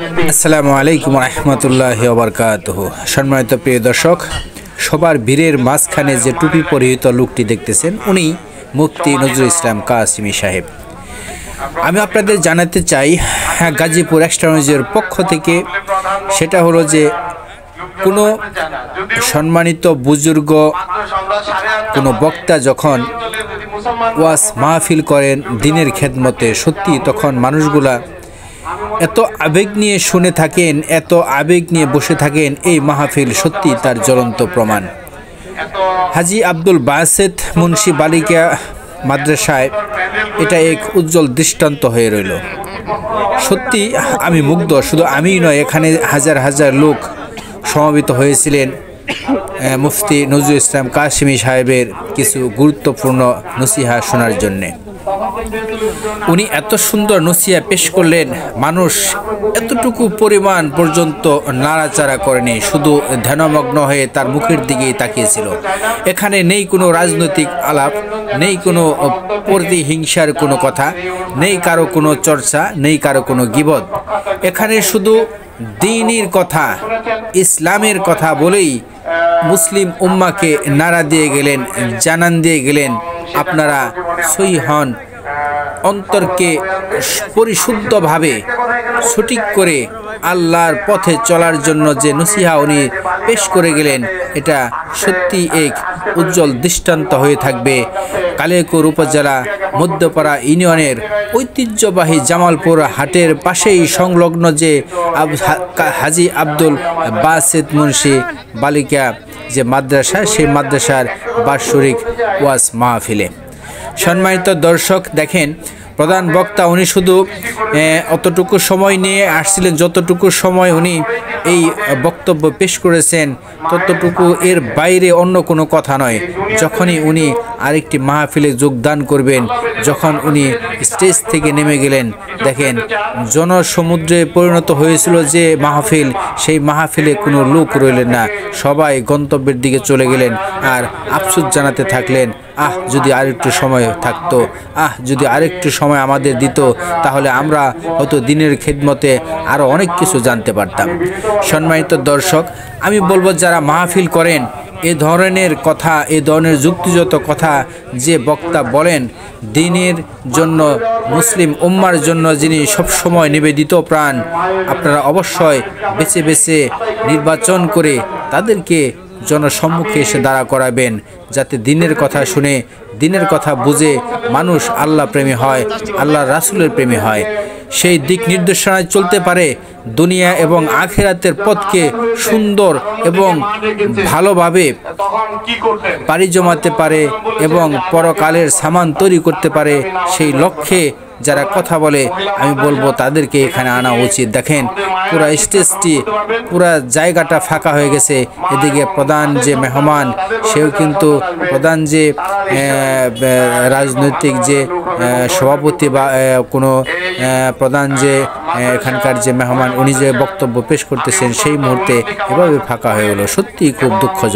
আসসালামু আলাইকুম রহমতুল্লাহি ওয়া বারাকাতুহু। সম্মানিত প্রিয় দর্শক, সবার ভিড়ের মাঝখানে যে টুপি পরিহিত লোকটি দেখতেছেন উনি মুফতি নজরুল ইসলাম কাসিমি সাহেব। আমি আপনাদের জানাতে চাই, গাজীপুর এক্সট্রা নিউজের পক্ষ থেকে, সেটা হলো যে কোনো সম্মানিত বুজুর্গ কোনো বক্তা যখন ওয়াজ মাহফিল করেন দিনের খেদমতে, সত্যি তখন মানুষগুলা এত আবেগ নিয়ে শুনে থাকেন, এত আবেগ নিয়ে বসে থাকেন। এই মাহফিল সত্যি তার জ্বলন্ত প্রমাণ। হাজী আব্দুল বাসেত মুন্সি বালিকা মাদ্রাসায় এটা এক উজ্জ্বল দৃষ্টান্ত হয়ে রইল। সত্যি আমি মুগ্ধ, শুধু আমিই নয়, এখানে হাজার হাজার লোক সমবেত হয়েছিলেন মুফতি নজরুল ইসলাম কাসিমি সাহেবের কিছু গুরুত্বপূর্ণ নসিহা শোনার জন্যে। উনি এত সুন্দর নসিহা পেশ করলেন, মানুষ এতটুকু পরিমাণ পর্যন্ত নাড়াচাড়া করেনি, শুধু ধ্যানমগ্ন হয়ে তার মুখের দিকেই তাকিয়েছিল। এখানে নেই কোনো রাজনৈতিক আলাপ, নেই কোনো প্রতিহিংসার কোনো কথা, নেই কারো কোনো চর্চা, নেই কারো কোনো গীবত। এখানে শুধু দ্বীনের কথা, ইসলামের কথা বলেই মুসলিম উম্মাকে নাড়া দিয়ে গেলেন, জানান দিয়ে গেলেন, আপনারা সহি হন, অন্তরকে পরিশুদ্ধভাবে সঠিক করে আল্লাহর পথে চলার জন্য যে নসিহা উনি পেশ করে গেলেন, এটা সত্যি এক উজ্জ্বল দৃষ্টান্ত হয়ে থাকবে। কালিয়াকৈর উপজেলা মধ্যপাড়া ইউনিয়নের ঐতিহ্যবাহী জামালপুর হাটের পাশেই সংলগ্ন যে হাজী আব্দুল বাসেত মুন্সি বালিকা যে মাদ্রাসা, সেই মাদ্রাসার বার্ষিক ওয়াজ মাহফিলে সম্মানিত দর্শক দেখেন, প্রধান বক্তা উনি শুধু অতটুকু সময় নিয়ে আসছিলেন, যতটুকু সময় উনি এই বক্তব্য পেশ করেছেন ততটুকু, এর বাইরে অন্য কোনো কথা নয়। যখনই উনি আরেকটি মাহফিলে যোগদান করবেন, যখন উনি স্টেজ থেকে নেমে গেলেন, দেখেন জনসমুদ্রে পরিণত হয়েছিল যে মাহফিল, সেই মাহফিলে কোনো লোক রইলেন না, সবাই গন্তব্যের দিকে চলে গেলেন আর আফসোস জানাতে থাকলেন, যদি আরেকটু সময় থাকতো, যদি আরেকটু সময় আমাদের দিত, তাহলে আমরা হয়তো দিনের খেদমতে আরও অনেক কিছু জানতে পারতাম। সম্মানিত দর্শক, আমি বলবো যারা মাহফিল করেন, এ ধরনের কথা, এ ধরনের যুক্তিযুক্ত কথা যে বক্তা বলেন, দ্বীনের জন্য, মুসলিম উম্মার জন্য যিনি সবসময় নিবেদিত প্রাণ, আপনারা অবশ্যই বেছে বেছে নির্বাচন করে তাদেরকে জনসম্মুখে এসে দাঁড়া করাবেন, যাতে দ্বীনের কথা শুনে, দ্বীনের কথা বুঝে মানুষ আল্লাহ প্রেমী হয়, আল্লাহ রাসূলের প্রেমী হয়, সেই দিক নির্দেশনায় চলতে পারে, দুনিয়া এবং আখিরাতের পথকে সুন্দর এবং ভালোভাবে পাড়ি জমাতে পারে এবং পরকালের সামান তৈরি করতে পারে। সেই লক্ষ্যে যারা কথা বলে, আমি বলবো তাদেরকে এখানে আনা উচিত। দেখেন পুরা স্টেজটি, পুরা জায়গাটা ফাঁকা হয়ে গেছে। এদিকে প্রধান যে মেহমান, সেও কিন্তু প্রধান যে রাজনৈতিক যে সভাপতি বা কোনো প্রধান যে এখানকার যে মেহমান, উনি যে বক্তব্য পেশ করতেছেন, সেই মুহূর্তে এভাবে ফাঁকা হয়ে গেল। সত্যি খুব দুঃখজনক।